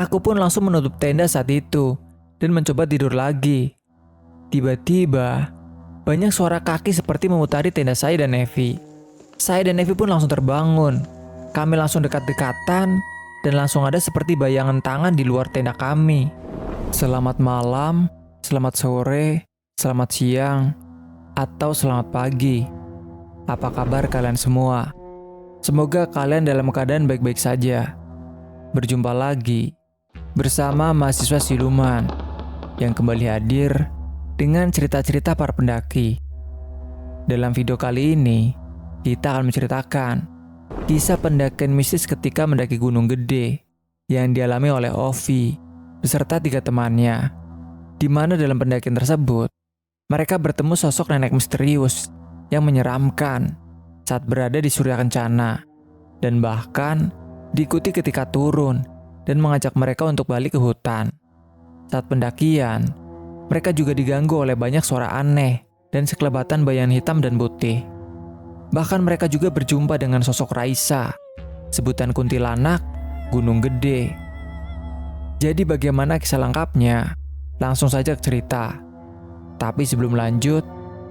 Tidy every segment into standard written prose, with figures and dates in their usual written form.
Aku pun langsung menutup tenda saat itu dan mencoba tidur lagi. Tiba-tiba, banyak suara kaki seperti memutari tenda saya dan Evi. Saya dan Evi pun langsung terbangun. Kami langsung dekat-dekatan dan langsung ada seperti bayangan tangan di luar tenda kami. Selamat malam, selamat sore, selamat siang, atau selamat pagi. Apa kabar kalian semua? Semoga kalian dalam keadaan baik-baik saja. Berjumpa lagi bersama mahasiswa siluman yang kembali hadir dengan cerita-cerita para pendaki. Dalam video kali ini, kita akan menceritakan kisah pendakian mistis ketika mendaki Gunung Gede yang dialami oleh Ovi beserta 3 temannya, di mana dalam pendakian tersebut, mereka bertemu sosok nenek misterius yang menyeramkan saat berada di Surya Kencana, dan bahkan diikuti ketika turun dan mengajak mereka untuk balik ke hutan. Saat pendakian, mereka juga diganggu oleh banyak suara aneh dan sekelebatan bayangan hitam dan putih. Bahkan mereka juga berjumpa dengan sosok Raisa, sebutan kuntilanak Gunung Gede. Jadi bagaimana kisah lengkapnya? Langsung saja ke cerita. Tapi sebelum lanjut,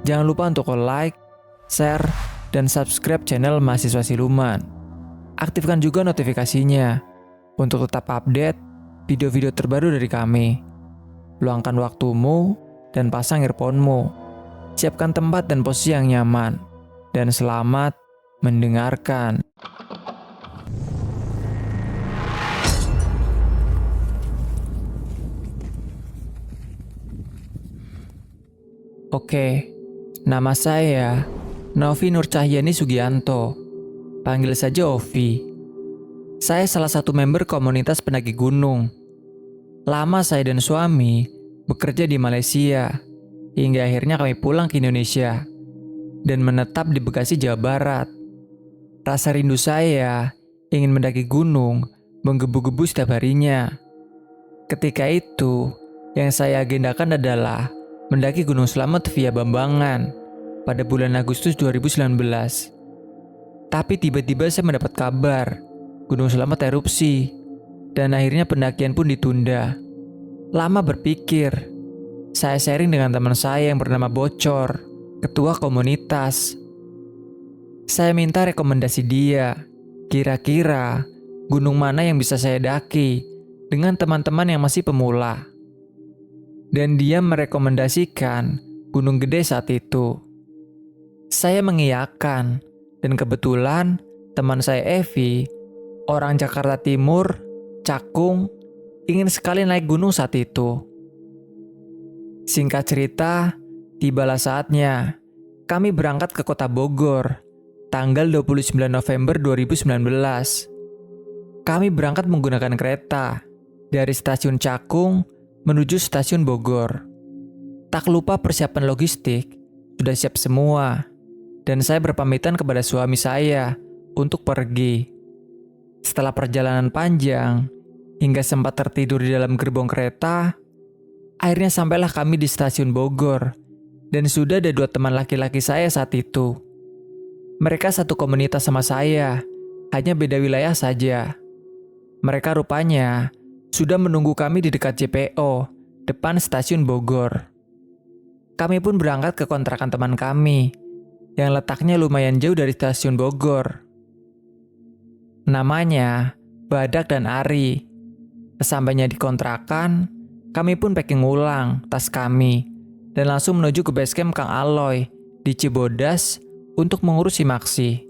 jangan lupa untuk like, share, dan subscribe channel Mahasiswa Siluman. Aktifkan juga notifikasinya untuk tetap update video-video terbaru dari kami. Luangkan waktumu dan pasang earphone-mu. Siapkan tempat dan posisi yang nyaman. Dan selamat mendengarkan. Oke, nama saya Novi Nurcahyani Sugianto. Panggil saja Ovi. Saya salah satu member komunitas pendaki gunung. Lama saya dan suami bekerja di Malaysia, hingga akhirnya kami pulang ke Indonesia dan menetap di Bekasi, Jawa Barat. Rasa rindu saya ingin mendaki gunung menggebu-gebu setiap harinya. Ketika itu, yang saya agendakan adalah mendaki Gunung Slamet via Bambangan pada bulan Agustus 2019. Tapi tiba-tiba saya mendapat kabar Gunung Slamet erupsi, dan akhirnya pendakian pun ditunda. Lama berpikir, saya sharing dengan teman saya yang bernama Bocor, ketua komunitas. Saya minta rekomendasi dia, kira-kira gunung mana yang bisa saya daki dengan teman-teman yang masih pemula. Dan dia merekomendasikan Gunung Gede saat itu. Saya mengiyakan, dan kebetulan teman saya Evi, orang Jakarta Timur, Cakung, ingin sekali naik gunung saat itu. Singkat cerita, tibalah saatnya kami berangkat ke kota Bogor, tanggal 29 November 2019. Kami berangkat menggunakan kereta dari stasiun Cakung menuju stasiun Bogor. Tak lupa persiapan logistik sudah siap semua, dan saya berpamitan kepada suami saya untuk pergi. Setelah perjalanan panjang, hingga sempat tertidur di dalam gerbong kereta, akhirnya sampailah kami di stasiun Bogor, dan sudah ada 2 teman laki-laki saya saat itu. Mereka satu komunitas sama saya, hanya beda wilayah saja. Mereka rupanya sudah menunggu kami di dekat JPO, depan stasiun Bogor. Kami pun berangkat ke kontrakan teman kami, yang letaknya lumayan jauh dari stasiun Bogor. Namanya Badak dan Ari. Sesampainya di kontrakan, kami pun packing ulang tas kami dan langsung menuju ke basecamp Kang Aloy di Cibodas untuk mengurus simaksi.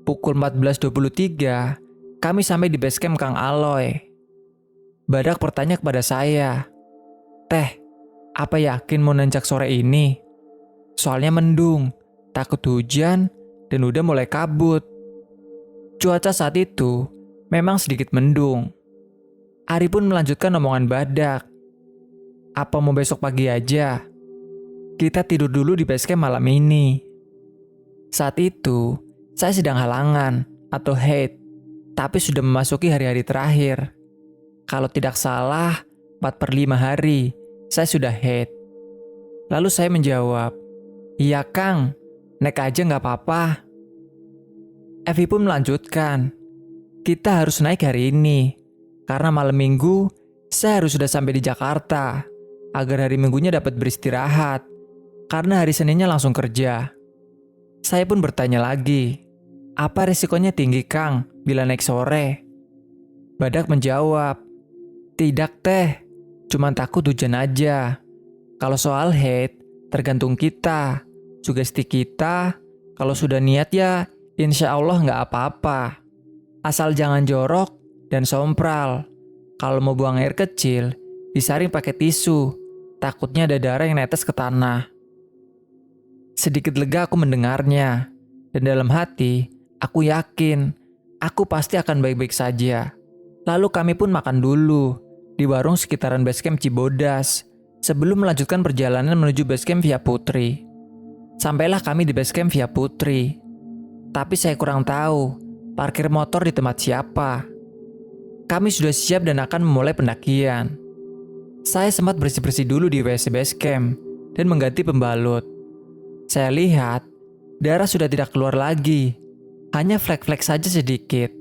Pukul 14.23, kami sampai di basecamp Kang Aloy. Badak bertanya kepada saya, "Teh, apa yakin mau nanjak sore ini? Soalnya mendung, takut hujan, dan udah mulai kabut." Cuaca saat itu memang sedikit mendung. Ari pun melanjutkan omongan Badak. "Apa mau besok pagi aja? Kita tidur dulu di basecamp malam ini." Saat itu, saya sedang halangan atau haid, tapi sudah memasuki hari-hari terakhir. Kalau tidak salah, 4/5 hari, saya sudah haid. Lalu saya menjawab, "Iya Kang, naik aja nggak apa-apa." Evi pun melanjutkan, "Kita harus naik hari ini, Karena malam minggu, saya harus sudah sampai di Jakarta, agar hari minggunya dapat beristirahat, karena hari Seninnya langsung kerja. Saya pun bertanya lagi, apa risikonya tinggi Kang, bila naik sore? Badak menjawab, tidak teh, cuma takut hujan aja. Kalau soal hate, tergantung kita, sugesti kita, kalau sudah niat ya, insya Allah nggak apa-apa. Asal jangan jorok dan sompral. Kalau mau buang air kecil, disaring pakai tisu. Takutnya ada darah yang netes ke tanah. Sedikit lega aku mendengarnya. Dan dalam hati, aku yakin aku pasti akan baik-baik saja. Lalu kami pun makan dulu di warung sekitaran basecamp Cibodas sebelum melanjutkan perjalanan menuju basecamp Via Putri. Sampailah kami di basecamp Via Putri. Tapi saya kurang tahu parkir motor di tempat siapa. Kami sudah siap dan akan memulai pendakian. Saya sempat bersih-bersih dulu di WC basecamp dan mengganti pembalut. Saya lihat darah sudah tidak keluar lagi, hanya flek-flek saja sedikit.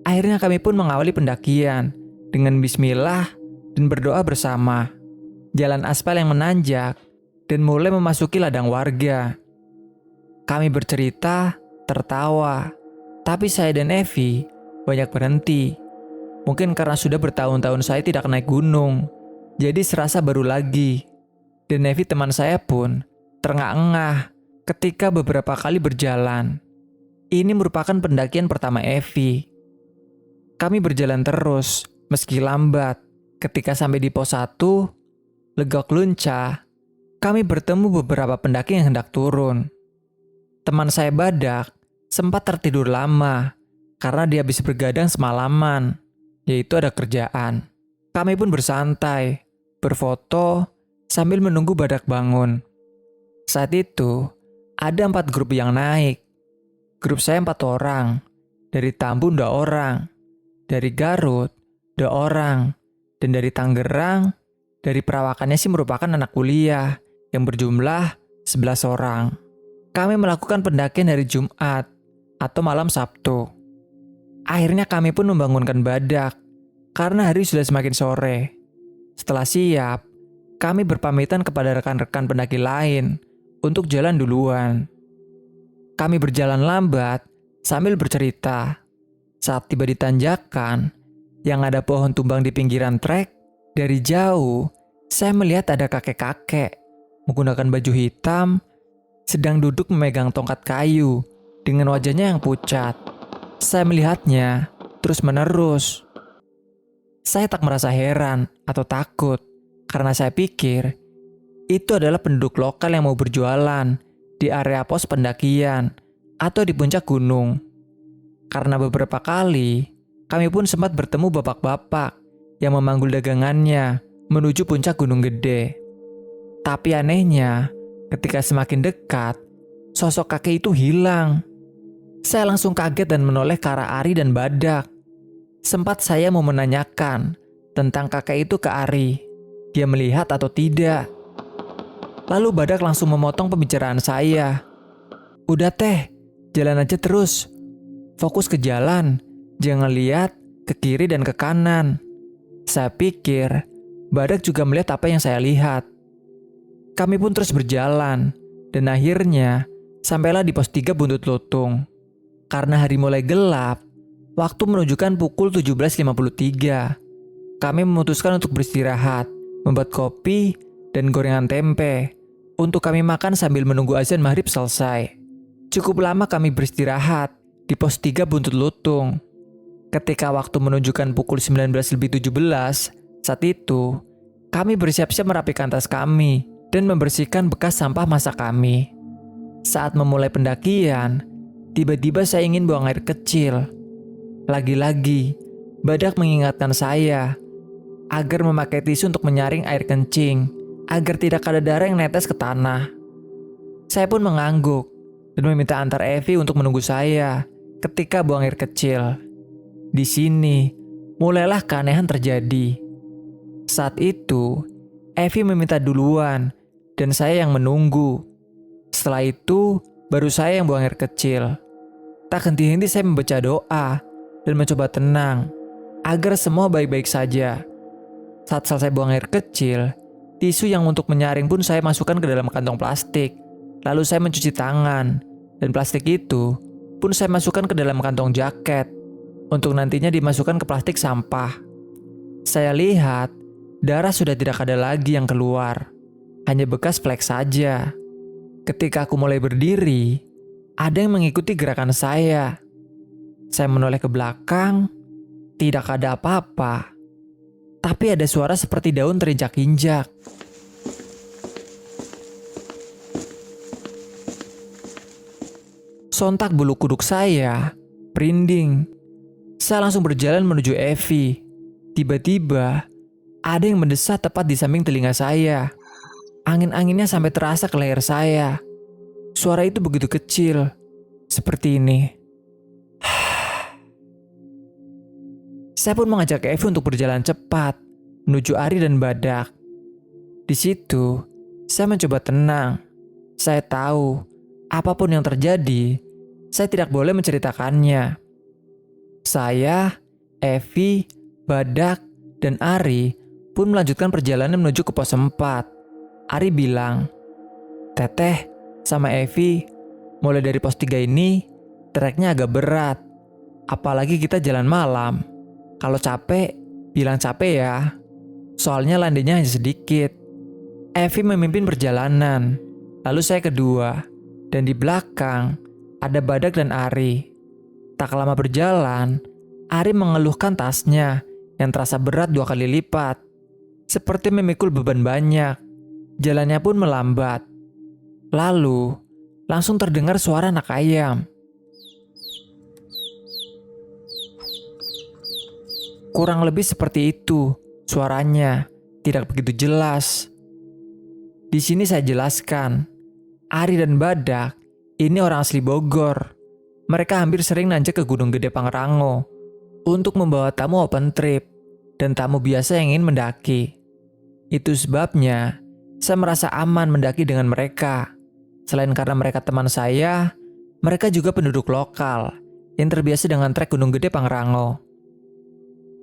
Akhirnya kami pun mengawali pendakian dengan bismillah dan berdoa bersama. Jalan aspal yang menanjak dan mulai memasuki ladang warga. Kami bercerita, tertawa, tapi saya dan Evi banyak berhenti. Mungkin karena sudah bertahun-tahun saya tidak naik gunung, jadi serasa baru lagi. Dan Evi teman saya pun terengah-engah ketika beberapa kali berjalan. Ini merupakan pendakian pertama Evi. Kami berjalan terus, meski lambat. Ketika sampai di pos 1, Legok Lunca, kami bertemu beberapa pendaki yang hendak turun. Teman saya Badak sempat tertidur lama karena dia habis bergadang semalaman, yaitu ada kerjaan. Kami pun bersantai, berfoto, sambil menunggu Badak bangun. Saat itu, ada 4 grup yang naik. Grup saya 4 orang, dari Tambun 2 orang, dari Garut 2 orang, dan dari Tangerang, dari perawakannya sih merupakan anak kuliah yang berjumlah 11 orang. Kami melakukan pendakian hari Jumat atau malam Sabtu. Akhirnya kami pun membangunkan Badak karena hari sudah semakin sore. Setelah siap, kami berpamitan kepada rekan-rekan pendaki lain untuk jalan duluan. Kami berjalan lambat sambil bercerita. Saat tiba di tanjakan yang ada pohon tumbang di pinggiran trek, dari jauh saya melihat ada kakek-kakek menggunakan baju hitam sedang duduk memegang tongkat kayu dengan wajahnya yang pucat. Saya melihatnya terus-menerus. Saya tak merasa heran atau takut karena saya pikir itu adalah penduduk lokal yang mau berjualan di area pos pendakian atau di puncak gunung. Karena beberapa kali kami pun sempat bertemu bapak-bapak yang memanggul dagangannya menuju puncak Gunung Gede. Tapi anehnya, ketika semakin dekat, sosok kakek itu hilang. Saya langsung kaget dan menoleh ke arah Ari dan Badak. Sempat saya mau menanyakan tentang kakek itu ke Ari. Dia melihat atau tidak. Lalu Badak langsung memotong pembicaraan saya. Udah teh, jalan aja terus. Fokus ke jalan, jangan lihat ke kiri dan ke kanan. Saya pikir Badak juga melihat apa yang saya lihat. Kami pun terus berjalan, dan akhirnya sampailah di pos 3 Buntut Lutung. Karena hari mulai gelap, waktu menunjukkan pukul 17.53. Kami memutuskan untuk beristirahat, membuat kopi dan gorengan tempe untuk kami makan sambil menunggu azan maghrib selesai. Cukup lama kami beristirahat di pos 3 Buntut Lutung. Ketika waktu menunjukkan pukul 19.17, saat itu kami bersiap-siap merapikan tas kami dan membersihkan bekas sampah masa kami. Saat memulai pendakian, tiba-tiba saya ingin buang air kecil. Lagi-lagi, Badak mengingatkan saya agar memakai tisu untuk menyaring air kencing agar tidak ada darah yang netes ke tanah. Saya pun mengangguk dan meminta antar Evi untuk menunggu saya ketika buang air kecil. Di sini, mulailah keanehan terjadi. Saat itu, Evi meminta duluan dan saya yang menunggu. Setelah itu, baru saya yang buang air kecil. Tak henti-henti saya membaca doa dan mencoba tenang. agar semua baik-baik saja. Saat selesai buang air kecil, tisu yang untuk menyaring pun saya masukkan ke dalam kantong plastik. Lalu saya mencuci tangan, dan plastik itu pun saya masukkan ke dalam kantong jaket untuk nantinya dimasukkan ke plastik sampah. Saya lihat darah sudah tidak ada lagi yang keluar, hanya bekas flek saja. Ketika aku mulai berdiri, ada yang mengikuti gerakan saya. Saya menoleh ke belakang, tidak ada apa-apa. Tapi ada suara seperti daun terinjak-injak. Sontak bulu kuduk saya merinding. Saya langsung berjalan menuju Evi. Tiba-tiba, ada yang mendesah tepat di samping telinga saya. Angin-anginnya sampai terasa ke leher saya. Suara itu begitu kecil, seperti ini. Saya pun mengajak Evi untuk berjalan cepat menuju Ari dan Badak. Di situ, saya mencoba tenang. Saya tahu, apapun yang terjadi, saya tidak boleh menceritakannya. Saya, Evi, Badak, dan Ari pun melanjutkan perjalanan menuju ke pos 4. Ari bilang, "Teteh sama Evi, mulai dari pos 3 ini, treknya agak berat. Apalagi kita jalan malam. Kalau capek, bilang capek ya. Soalnya landainya hanya sedikit." Evi memimpin perjalanan, lalu saya kedua, dan di belakang ada Badak dan Ari. Tak lama berjalan, Ari mengeluhkan tasnya yang terasa berat 2 kali lipat, seperti memikul beban banyak. Jalannya pun melambat. Lalu, langsung terdengar suara anak ayam. Kurang lebih seperti itu suaranya, tidak begitu jelas. Di sini saya jelaskan, Ari dan Badak ini orang asli Bogor. Mereka hampir sering nanjak ke Gunung Gede Pangrango untuk membawa tamu open trip dan tamu biasa yang ingin mendaki. Itu sebabnya saya merasa aman mendaki dengan mereka. Selain karena mereka teman saya, mereka juga penduduk lokal yang terbiasa dengan trek Gunung Gede Pangrango.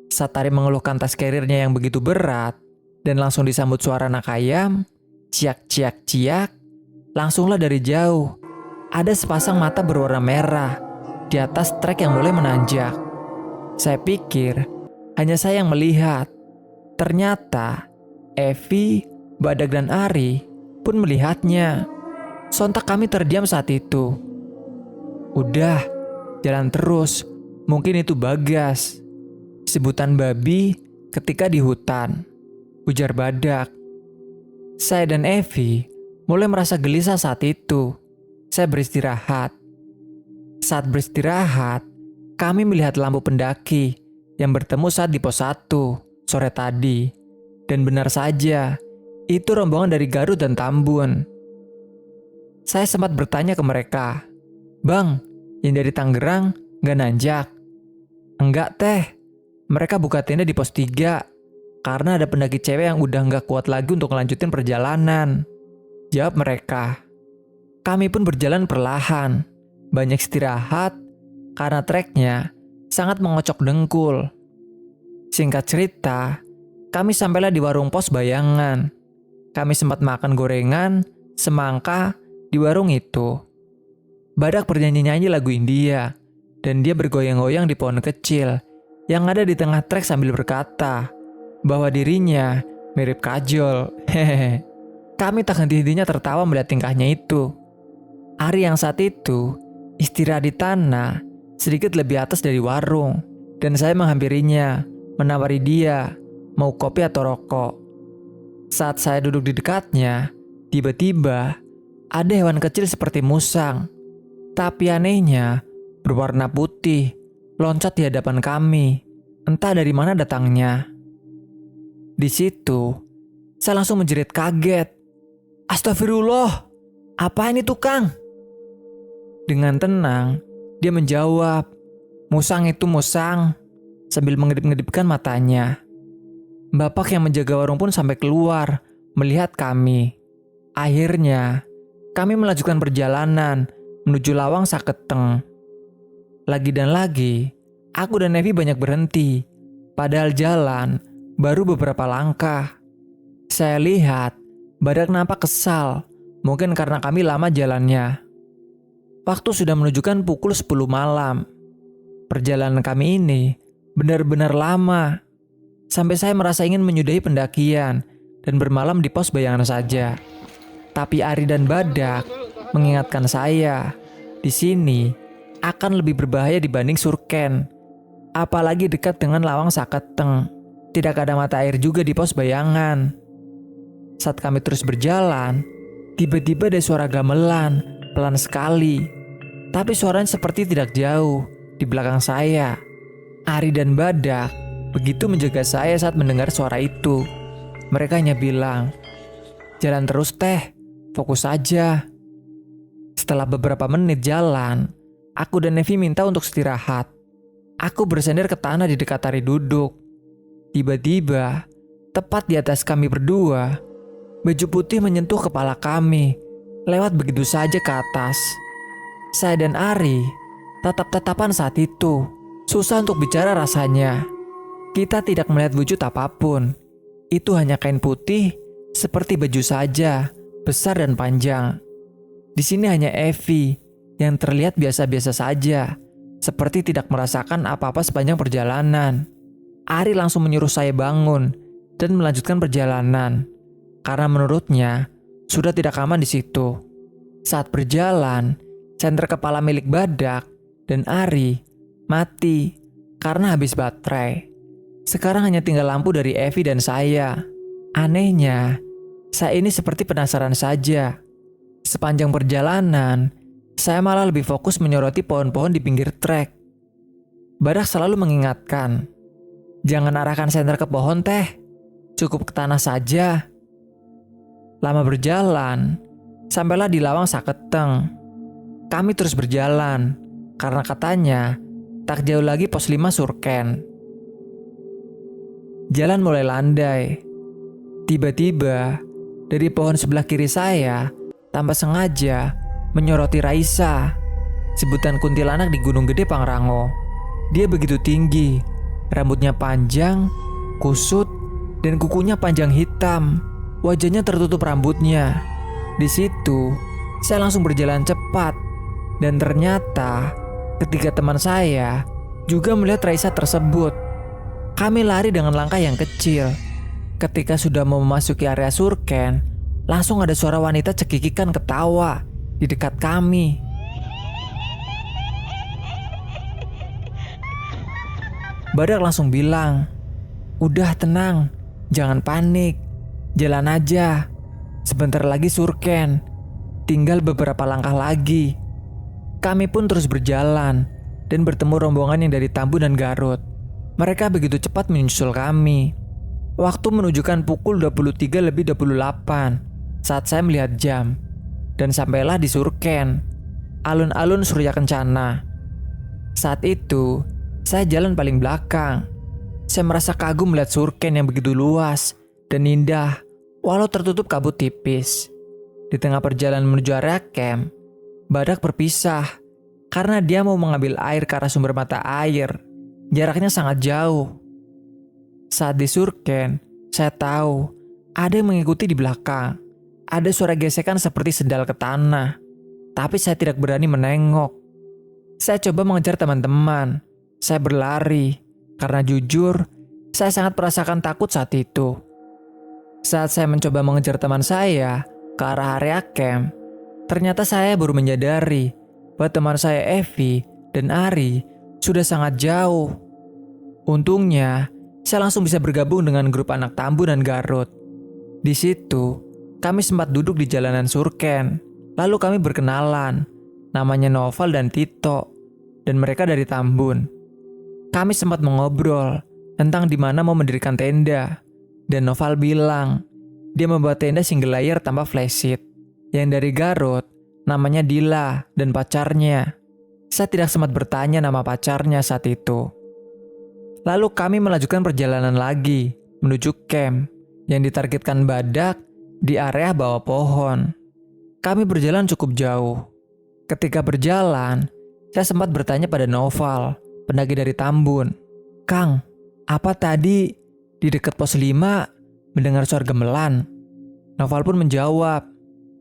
Saat Ari mengeluhkan tas carrier-nya yang begitu berat dan langsung disambut suara anak ayam, ciak-ciak-ciak, langsunglah dari jauh ada sepasang mata berwarna merah di atas trek yang mulai menanjak. Saya pikir hanya saya yang melihat. Ternyata Evi, Badak, dan Ari pun melihatnya. Sontak kami terdiam saat itu. "Udah, jalan terus. Mungkin itu Bagas. Sebutan babi ketika di hutan," ujar Badak. Saya dan Evi mulai merasa gelisah saat itu. Saya beristirahat. Saat beristirahat, kami melihat lampu pendaki yang bertemu saat di pos 1 sore tadi. Dan benar saja, itu rombongan dari Garut dan Tambun. Saya sempat bertanya ke mereka, "Bang, yang dari Tangerang gak nanjak?" "Enggak teh, mereka buka tenda di pos 3 karena ada pendaki cewek yang udah gak kuat lagi untuk melanjutin perjalanan," jawab mereka. Kami pun berjalan perlahan, banyak istirahat karena treknya sangat mengocok dengkul. Singkat cerita, kami sampailah di warung pos bayangan. Kami sempat makan gorengan, semangka di warung itu. Badak bernyanyi-nyanyi lagu India, dan dia bergoyang-goyang di pohon kecil yang ada di tengah trek sambil berkata bahwa dirinya mirip Kajol. Hehehe. Kami tak henti-hentinya tertawa melihat tingkahnya itu. Ari yang saat itu istirahat di tanah sedikit lebih atas dari warung, dan saya menghampirinya, menawari dia mau kopi atau rokok. Saat saya duduk di dekatnya, tiba-tiba ada hewan kecil seperti musang, tapi anehnya berwarna putih, loncat di hadapan kami. Entah dari mana datangnya. Di situ, saya langsung menjerit kaget. "Astagfirullah, apa ini tukang?" Dengan tenang, dia menjawab, "Musang itu musang," sambil mengedip-ngedipkan matanya. Bapak yang menjaga warung pun sampai keluar melihat kami. Akhirnya, kami melanjutkan perjalanan menuju Lawang Saketeng. Lagi dan lagi, aku dan Nevi banyak berhenti Padahal jalan baru beberapa langkah. Saya lihat Badak nampak kesal, mungkin karena kami lama jalannya. Waktu sudah menunjukkan pukul 10 malam. Perjalanan kami ini benar-benar lama. Sampai saya merasa ingin menyudahi pendakian dan bermalam di pos bayangan saja. Tapi Ari dan Badak mengingatkan saya, di sini akan lebih berbahaya dibanding Surken. Apalagi dekat dengan Lawang Saketeng. Tidak ada mata air juga di pos bayangan. Saat kami terus berjalan, tiba-tiba ada suara gamelan, pelan sekali. Tapi suaranya seperti tidak jauh, di belakang saya. Ari dan Badak begitu menjaga saya saat mendengar suara itu. Mereka hanya bilang, "Jalan terus teh, fokus saja." Setelah beberapa menit jalan, aku dan Nevi minta untuk istirahat. Aku bersandar ke tanah di dekat Ari duduk. Tiba-tiba, tepat di atas kami berdua, baju putih menyentuh kepala kami, lewat begitu saja ke atas. Saya dan Ari tatap-tatapan saat itu. Susah untuk bicara rasanya. Kita tidak melihat wujud apapun. Itu hanya kain putih, seperti baju saja, besar dan panjang. Di sini hanya Evi yang terlihat biasa-biasa saja, seperti tidak merasakan apa-apa sepanjang perjalanan. Ari langsung menyuruh saya bangun dan melanjutkan perjalanan, karena menurutnya sudah tidak aman di situ. Saat berjalan, senter kepala milik Badak dan Ari mati karena habis baterai. Sekarang hanya tinggal lampu dari Evi dan saya. Anehnya, saya ini seperti penasaran saja. Sepanjang perjalanan, saya malah lebih fokus menyoroti pohon-pohon di pinggir trek. Badak selalu mengingatkan, "Jangan arahkan senter ke pohon teh, cukup ke tanah saja." Lama berjalan, sampailah di Lawang Saketeng. Kami terus berjalan, karena katanya tak jauh lagi pos 5 Surken. Jalan mulai landai. Tiba-tiba, dari pohon sebelah kiri saya, tanpa sengaja menyoroti Raisa, sebutan kuntilanak di Gunung Gede Pangrango. Dia begitu tinggi, rambutnya panjang, kusut, dan kukunya panjang hitam. Wajahnya tertutup rambutnya. Di situ, saya langsung berjalan cepat. Dan ternyata ketika teman saya juga melihat Raisa tersebut. Kami lari dengan langkah yang kecil. Ketika sudah mau memasuki area Surken, langsung ada suara wanita cekikikan ketawa di dekat kami. Badak langsung bilang, "Udah tenang, jangan panik, jalan aja. Sebentar lagi Surken, tinggal beberapa langkah lagi." Kami pun terus berjalan dan bertemu rombongan yang dari Tambun dan Garut. Mereka begitu cepat menyusul kami. Waktu menunjukkan pukul 23:28 saat saya melihat jam. Dan sampailah di Surken, alun-alun Surya Kencana. Saat itu, saya jalan paling belakang. Saya merasa kagum melihat Surken yang begitu luas dan indah, walau tertutup kabut tipis. Di tengah perjalanan menuju area camp, Badak berpisah karena dia mau mengambil air ke arah sumber mata air. Jaraknya sangat jauh. Saat di Surken, saya tahu ada yang mengikuti di belakang. Ada suara gesekan seperti sendal ke tanah, tapi saya tidak berani menengok. Saya coba mengejar teman-teman. Saya berlari, karena jujur, saya sangat merasakan takut saat itu. Saat saya mencoba mengejar teman saya ke arah area camp, ternyata saya baru menyadari bahwa teman saya Evi dan Ari sudah sangat jauh. Untungnya, saya langsung bisa bergabung dengan grup anak Tambun dan Garut. Di situ, kami sempat duduk di jalanan Surken. Lalu kami berkenalan, namanya Noval dan Tito, dan mereka dari Tambun. Kami sempat mengobrol tentang di mana mau mendirikan tenda, dan Noval bilang dia membuat tenda single layer tanpa flysheet. Yang dari Garut, namanya Dila dan pacarnya. Saya tidak sempat bertanya nama pacarnya saat itu. Lalu kami melanjutkan perjalanan lagi menuju camp yang ditargetkan Badak di area bawah pohon. Kami berjalan cukup jauh. Ketika berjalan, saya sempat bertanya pada Noval, pendaki dari Tambun, "Kang, Apa tadi di dekat pos 5 mendengar suara gemelan? Noval pun menjawab,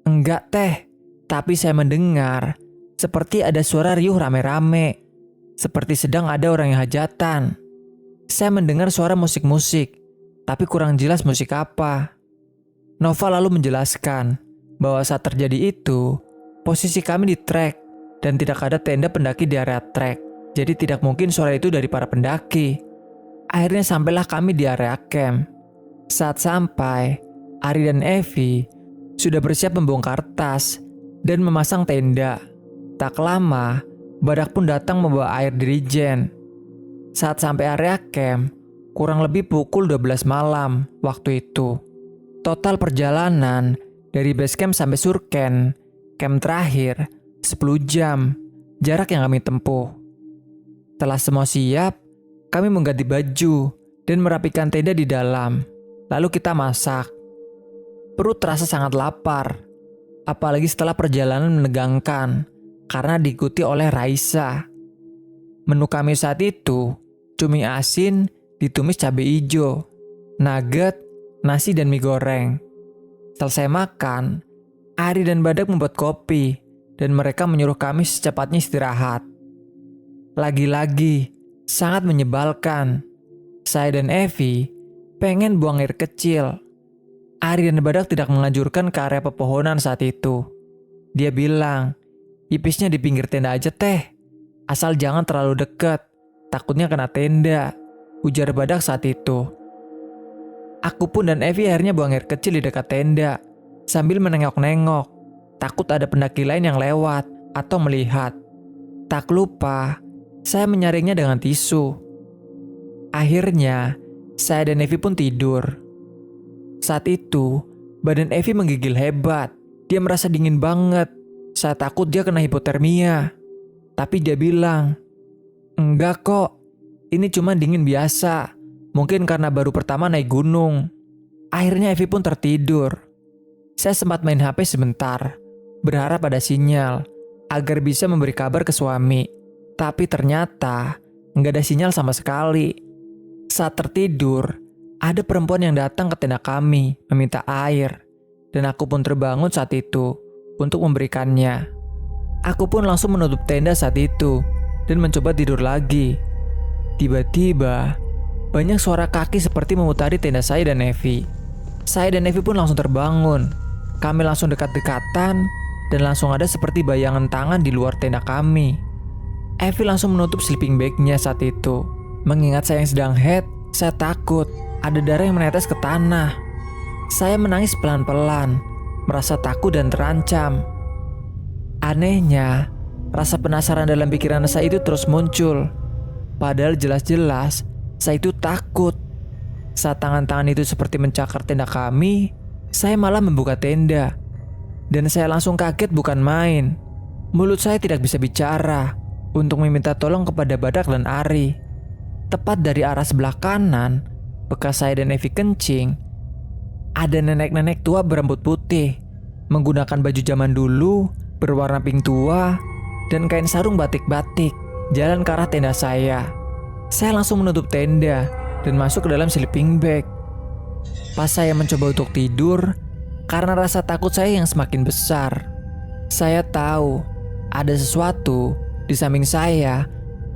enggak teh, tapi saya mendengar seperti ada suara riuh rame-rame, seperti sedang ada orang yang hajatan. Saya mendengar suara musik-musik, tapi kurang jelas musik apa. Noval lalu menjelaskan bahwa saat terjadi itu, posisi kami di trek dan tidak ada tenda pendaki di area trek, jadi tidak mungkin suara itu dari para pendaki. Akhirnya sampailah kami di area camp. Saat sampai, Ari dan Evi sudah bersiap membongkar tas dan memasang tenda. Tak lama, Badak pun datang membawa air dirijen. Saat sampai area camp, kurang lebih pukul 12 malam waktu itu. Total perjalanan dari base camp sampai surken, camp terakhir, 10 jam, jarak yang kami tempuh. Setelah semua siap, kami mengganti baju dan merapikan tenda di dalam. Lalu kita masak. Perut terasa sangat lapar, apalagi setelah perjalanan menegangkan karena diikuti oleh Raisa. Menu kami saat itu, cumi asin ditumis cabai hijau, nugget, nasi dan mie goreng. Selesai makan, Ari dan Badak membuat kopi dan mereka menyuruh kami secepatnya istirahat. Lagi-lagi, sangat menyebalkan. Saya dan Evi pengen buang air kecil. Ari dan Badak tidak menganjurkan ke area pepohonan saat itu. Dia bilang, "Pipisnya di pinggir tenda aja teh. Asal jangan terlalu dekat, takutnya kena tenda," ujar Badak saat itu. Aku pun dan Evi akhirnya buang air kecil di dekat tenda, sambil menengok-nengok, takut ada pendaki lain yang lewat atau melihat. Tak lupa, saya menyaringnya dengan tisu. Akhirnya, saya dan Evi pun tidur. Saat itu, badan Evi menggigil hebat. Dia merasa dingin banget. Saya takut dia kena hipotermia. Tapi dia bilang, "Enggak kok, ini cuma dingin biasa. Mungkin karena baru pertama naik gunung." Akhirnya Evi pun tertidur. Saya sempat main HP sebentar, berharap ada sinyal, agar bisa memberi kabar ke suami. Tapi ternyata, nggak ada sinyal sama sekali. Saat tertidur, ada perempuan yang datang ke tenda kami, meminta air. Dan aku pun terbangun saat itu, untuk memberikannya. Aku pun langsung menutup tenda saat itu, dan mencoba tidur lagi. Tiba-tiba, banyak suara kaki seperti memutari tenda saya dan Evi. Saya dan Evi pun langsung terbangun. Kami langsung dekat-dekatan dan langsung ada seperti bayangan tangan di luar tenda kami. Evi langsung menutup sleeping bag-nya saat itu. Mengingat saya yang sedang head, saya takut ada darah yang menetes ke tanah. Saya menangis pelan-pelan, merasa takut dan terancam. Anehnya, rasa penasaran dalam pikiran saya itu terus muncul. Padahal jelas-jelas saya itu takut. Saat tangan-tangan itu seperti mencakar tenda kami, saya malah membuka tenda. Dan saya langsung kaget bukan main. Mulut saya tidak bisa bicara untuk meminta tolong kepada Badak dan Ari. Tepat dari arah sebelah kanan, bekas saya dan Evi kencing, ada nenek-nenek tua berambut putih, menggunakan baju zaman dulu, berwarna pink tua, dan kain sarung batik-batik, jalan ke arah tenda saya. Saya langsung menutup tenda dan masuk ke dalam sleeping bag. Pas saya mencoba untuk tidur, karena rasa takut saya yang semakin besar, saya tahu ada sesuatu di samping saya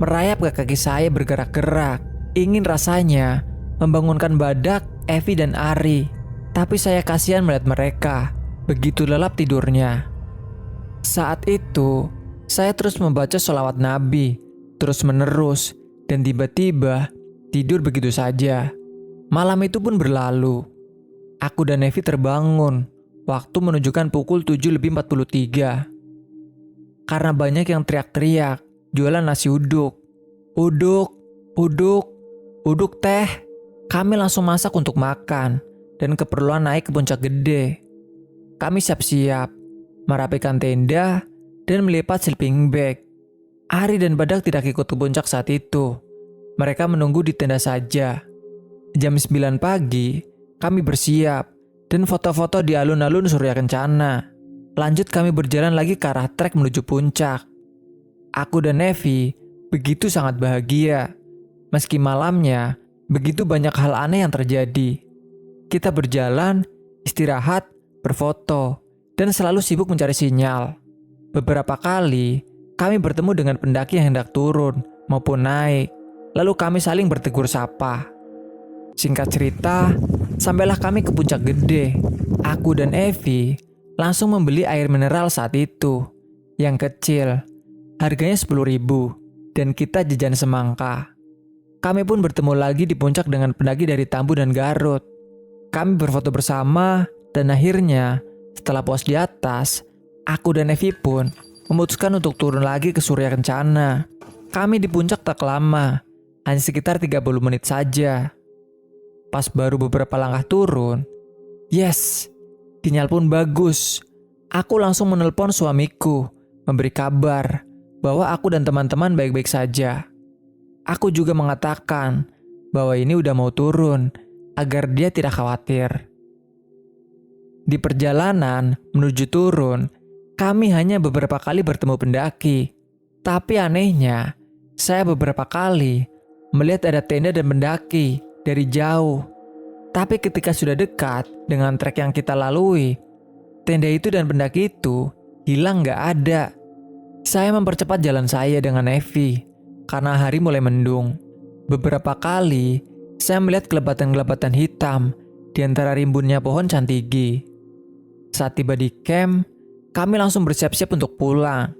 merayap ke kaki saya bergerak-gerak. Ingin rasanya membangunkan Badak, Evi, dan Ari. Tapi saya kasihan melihat mereka begitu lelap tidurnya. Saat itu, saya terus membaca sholawat Nabi, terus menerus, dan tiba-tiba tidur begitu saja. Malam itu pun berlalu. Aku dan Evi terbangun. Waktu menunjukkan pukul 7:43. Karena banyak yang teriak-teriak, jualan nasi uduk. Uduk, uduk, uduk teh. Kami langsung masak untuk makan, dan keperluan naik ke puncak gede. Kami siap-siap, merapikan tenda, dan melipat sleeping bag. Ari dan Badak tidak ikut ke puncak saat itu. Mereka menunggu di tenda saja. Jam 9 pagi, kami bersiap, dan foto-foto di alun-alun Surya Kencana. Lanjut kami berjalan lagi ke arah trek menuju puncak. Aku dan Evi begitu sangat bahagia. Meski malamnya Begitu banyak hal aneh yang terjadi. Kita berjalan, istirahat, berfoto, dan selalu sibuk mencari sinyal. Beberapa kali, kami bertemu dengan pendaki yang hendak turun maupun naik. Lalu kami saling bertegur sapa. Singkat cerita, sampailah kami ke Puncak Gede. Aku dan Evi langsung membeli air mineral saat itu. Yang kecil, harganya 10.000, dan kita jajan semangka. Kami pun bertemu lagi di puncak dengan pendaki dari Tambu dan Garut. Kami berfoto bersama, dan akhirnya setelah puas di atas, aku dan Evi pun memutuskan untuk turun lagi ke Surya Kencana. Kami di puncak tak lama, hanya sekitar 30 menit saja. Pas baru beberapa langkah turun, yes, sinyal pun bagus. Aku langsung menelpon suamiku, memberi kabar bahwa aku dan teman-teman baik-baik saja. Aku juga mengatakan bahwa ini udah mau turun, agar dia tidak khawatir. Di perjalanan menuju turun, kami hanya beberapa kali bertemu pendaki. Tapi anehnya, saya beberapa kali melihat ada tenda dan pendaki dari jauh. Tapi ketika sudah dekat dengan trek yang kita lalui, tenda itu dan pendaki itu hilang gak ada. Saya mempercepat jalan saya dengan Evi karena hari mulai mendung. Beberapa kali saya melihat kelebatan-kelebatan hitam di antara rimbunnya pohon cantigi. Saat tiba di camp, kami langsung bersiap-siap untuk pulang.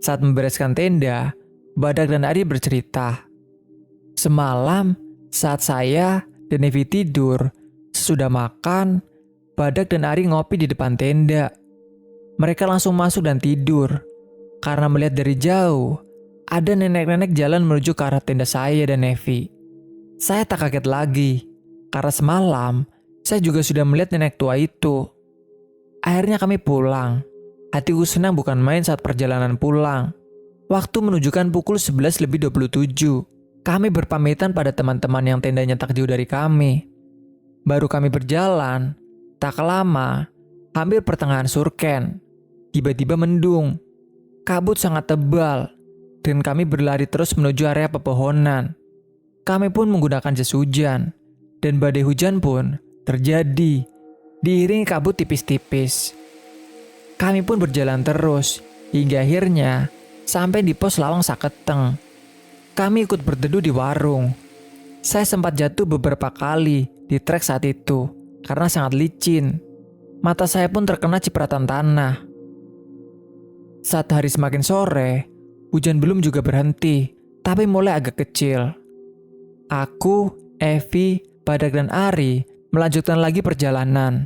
Saat membereskan tenda, Badak dan Ari bercerita. Semalam, saat saya dan Evi tidur, sesudah makan, Badak dan Ari ngopi di depan tenda. Mereka langsung masuk dan tidur. Karena melihat dari jauh, ada nenek-nenek jalan menuju ke arah tenda saya dan Evi. Saya tak kaget lagi, karena semalam saya juga sudah melihat nenek tua itu. Akhirnya kami pulang. Hatiku senang bukan main saat perjalanan pulang. Waktu menunjukkan pukul 11:27. Kami berpamitan pada teman-teman yang tendanya tak jauh dari kami. Baru kami berjalan, tak lama, hampir pertengahan Surken. Tiba-tiba mendung. Kabut sangat tebal, dan kami berlari terus menuju area pepohonan. Kami pun menggunakan jas hujan, dan badai hujan pun terjadi, diiringi kabut tipis-tipis. Kami pun berjalan terus, hingga akhirnya sampai di pos Lawang Saketeng. Kami ikut berteduh di warung. Saya sempat jatuh beberapa kali di trek saat itu, karena sangat licin. Mata saya pun terkena cipratan tanah. Saat hari semakin sore, hujan belum juga berhenti, tapi mulai agak kecil. Aku, Evi, Badak dan Ari melanjutkan lagi perjalanan.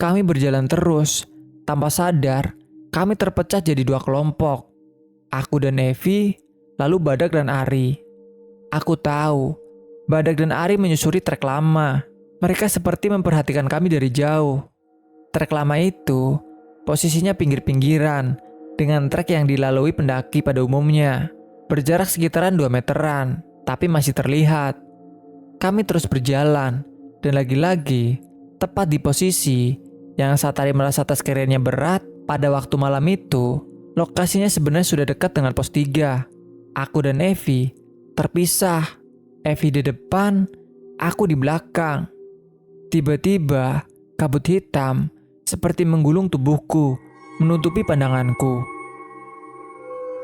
Kami berjalan terus, tanpa sadar kami terpecah jadi 2 kelompok. Aku dan Evi, lalu Badak dan Ari. Aku tahu, Badak dan Ari menyusuri trek lama. Mereka seperti memperhatikan kami dari jauh. Trek lama itu posisinya pinggir-pinggiran, dengan trek yang dilalui pendaki pada umumnya. Berjarak sekitaran 2 meteran, tapi masih terlihat. Kami terus berjalan, dan lagi-lagi, tepat di posisi yang saat Ari merasa tas kerennya berat, pada waktu malam itu, lokasinya sebenarnya sudah dekat dengan pos 3. Aku dan Evi terpisah. Evi di depan, aku di belakang. Tiba-tiba, kabut hitam seperti menggulung tubuhku, menutupi pandanganku.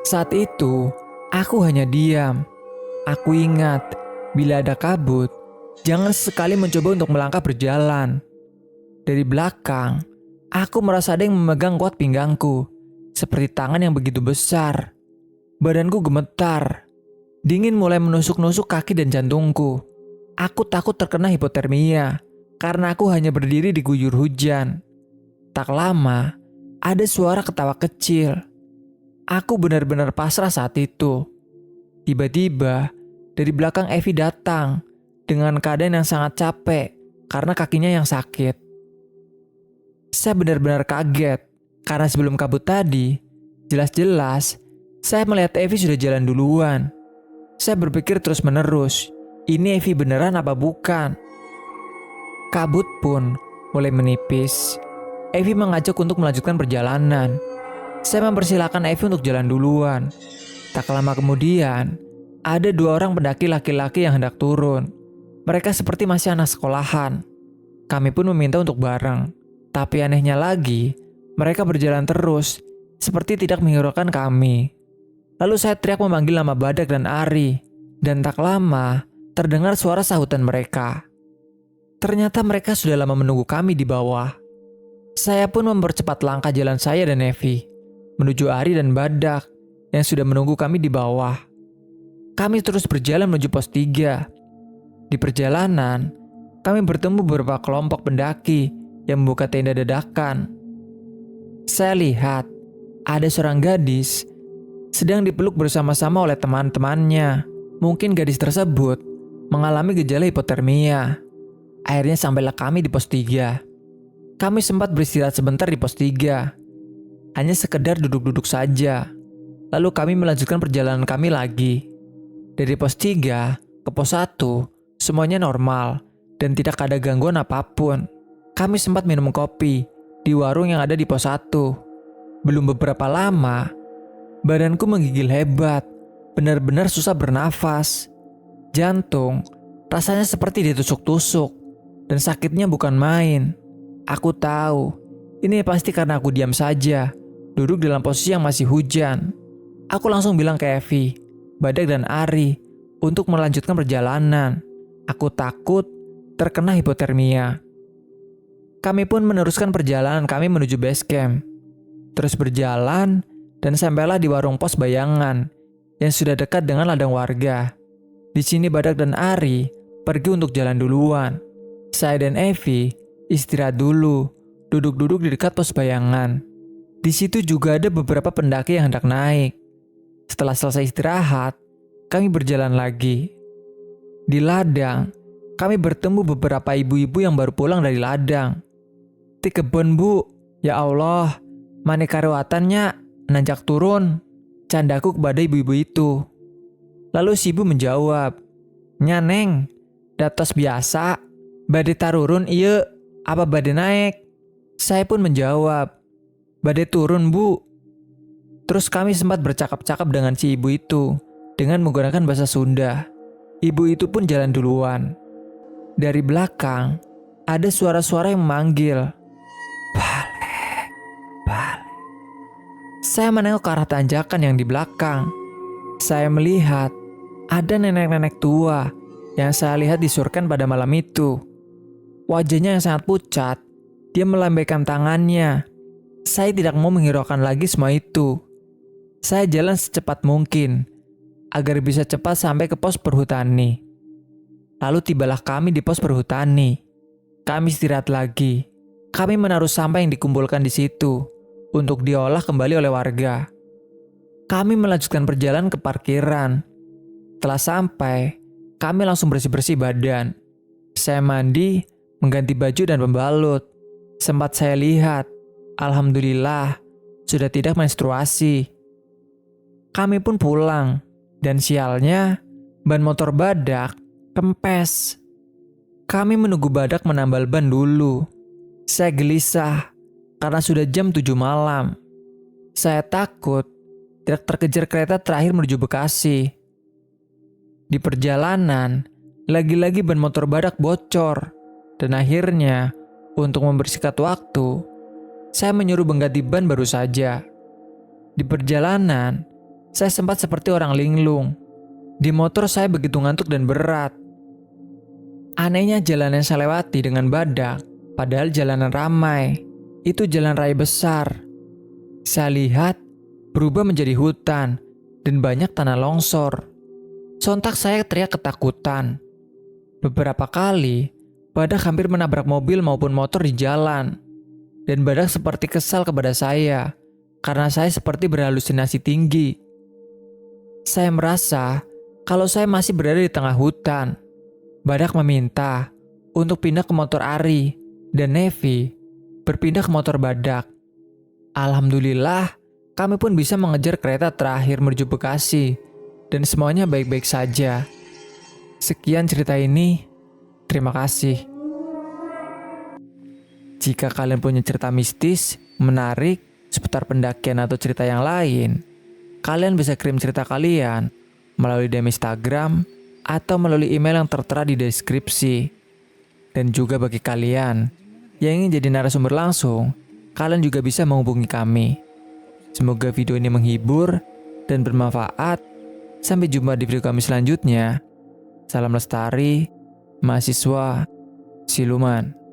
Saat itu, aku hanya diam. Aku ingat, bila ada kabut, jangan sesekali mencoba untuk melangkah berjalan. Dari belakang, aku merasa ada yang memegang kuat pinggangku, seperti tangan yang begitu besar. Badanku gemetar. Dingin mulai menusuk-nusuk kaki dan jantungku. Aku takut terkena hipotermia, karena aku hanya berdiri di guyur hujan. Tak lama, ada suara ketawa kecil. Aku benar-benar pasrah saat itu. Tiba-tiba, dari belakang Evi datang dengan keadaan yang sangat capek karena kakinya yang sakit. Saya benar-benar kaget karena sebelum kabut tadi, jelas-jelas saya melihat Evi sudah jalan duluan. Saya berpikir terus-menerus, ini Evi beneran apa bukan? Kabut pun mulai menipis. Evi mengajak untuk melanjutkan perjalanan. Saya mempersilahkan Evi untuk jalan duluan. Tak lama kemudian, ada 2 orang pendaki laki-laki yang hendak turun. Mereka seperti masih anak sekolahan. Kami pun meminta untuk bareng. Tapi anehnya lagi, mereka berjalan terus, seperti tidak menghiraukan kami. Lalu saya teriak memanggil nama Badak dan Ari. Dan tak lama, terdengar suara sahutan mereka. Ternyata mereka sudah lama menunggu kami di bawah. Saya pun mempercepat langkah jalan saya dan Nevi menuju Ari dan Badak yang sudah menunggu kami di bawah. Kami terus berjalan menuju pos 3. Di perjalanan, kami bertemu beberapa kelompok pendaki yang membuka tenda dadakan. Saya lihat ada seorang gadis sedang dipeluk bersama-sama oleh teman-temannya. Mungkin gadis tersebut mengalami gejala hipotermia. Akhirnya sampailah kami di pos 3. Kami sempat beristirahat sebentar di pos 3. Hanya sekedar duduk-duduk saja. Lalu kami melanjutkan perjalanan kami lagi. Dari pos 3 ke pos 1, semuanya normal dan tidak ada gangguan apapun. Kami sempat minum kopi di warung yang ada di pos 1. Belum beberapa lama, badanku menggigil hebat. Benar-benar susah bernafas. Jantung rasanya seperti ditusuk-tusuk. Dan sakitnya bukan main. Aku tahu, ini pasti karena aku diam saja, duduk dalam posisi yang masih hujan. Aku langsung bilang ke Evi, Badak dan Ari untuk melanjutkan perjalanan. Aku takut terkena hipotermia. Kami pun meneruskan perjalanan kami menuju base camp. Terus berjalan dan sampailah di warung pos bayangan yang sudah dekat dengan ladang warga. Di sini Badak dan Ari pergi untuk jalan duluan. Saya dan Evi istirahat dulu, duduk-duduk di dekat pos bayangan. Di situ juga ada beberapa pendaki yang hendak naik. Setelah selesai istirahat, kami berjalan lagi. Di ladang, kami bertemu beberapa ibu-ibu yang baru pulang dari ladang. Ti kebon bu, ya Allah, mani karewatannya nanjak turun, candaku kepada ibu-ibu itu. Lalu si ibu menjawab, Nyaneng, datos biasa, badai tarurun iya, apa badai naik? Saya pun menjawab, badai turun bu. Terus kami sempat bercakap-cakap dengan si ibu itu dengan menggunakan bahasa Sunda. Ibu itu pun jalan duluan. Dari belakang, ada suara-suara yang memanggil, Balik, balik. Saya menengok ke arah tanjakan yang di belakang. Saya melihat ada nenek-nenek tua yang saya lihat disurkan pada malam itu. Wajahnya yang sangat pucat, dia melambaikan tangannya. Saya tidak mau menghiraukan lagi semua itu. Saya jalan secepat mungkin, agar bisa cepat sampai ke pos perhutani. Lalu tibalah kami di pos perhutani. Kami istirahat lagi. Kami menaruh sampah yang dikumpulkan di situ, untuk diolah kembali oleh warga. Kami melanjutkan perjalanan ke parkiran. Setelah sampai, kami langsung bersih-bersih badan. Saya mandi, mengganti baju dan pembalut. Sempat saya lihat, alhamdulillah, sudah tidak menstruasi. Kami pun pulang, dan sialnya, ban motor Badak kempes. Kami menunggu Badak menambal ban dulu. Saya gelisah, karena sudah jam 7 malam. Saya takut tidak terkejar kereta terakhir menuju Bekasi. Di perjalanan, lagi-lagi ban motor Badak bocor. Dan akhirnya, untuk membersihkan waktu, saya menyuruh mengganti ban baru saja. Di perjalanan, saya sempat seperti orang linglung. Di motor saya begitu ngantuk dan berat. Anehnya jalan yang saya lewati dengan Badak, padahal jalanan ramai. Itu jalan raya besar. Saya lihat berubah menjadi hutan dan banyak tanah longsor. Sontak saya teriak ketakutan. Beberapa kali, Badak hampir menabrak mobil maupun motor di jalan. Dan Badak seperti kesal kepada saya, karena saya seperti berhalusinasi tinggi. Saya merasa kalau saya masih berada di tengah hutan. Badak meminta untuk pindah ke motor Ari, dan Nevi berpindah ke motor Badak. Alhamdulillah, kami pun bisa mengejar kereta terakhir menuju Bekasi, dan semuanya baik-baik saja. Sekian cerita ini, terima kasih. Jika kalian punya cerita mistis, menarik, seputar pendakian atau cerita yang lain, kalian bisa kirim cerita kalian melalui DM Instagram atau melalui email yang tertera di deskripsi. Dan juga bagi kalian yang ingin jadi narasumber langsung, kalian juga bisa menghubungi kami. Semoga video ini menghibur dan bermanfaat. Sampai jumpa di video kami selanjutnya. Salam lestari, mahasiswa siluman.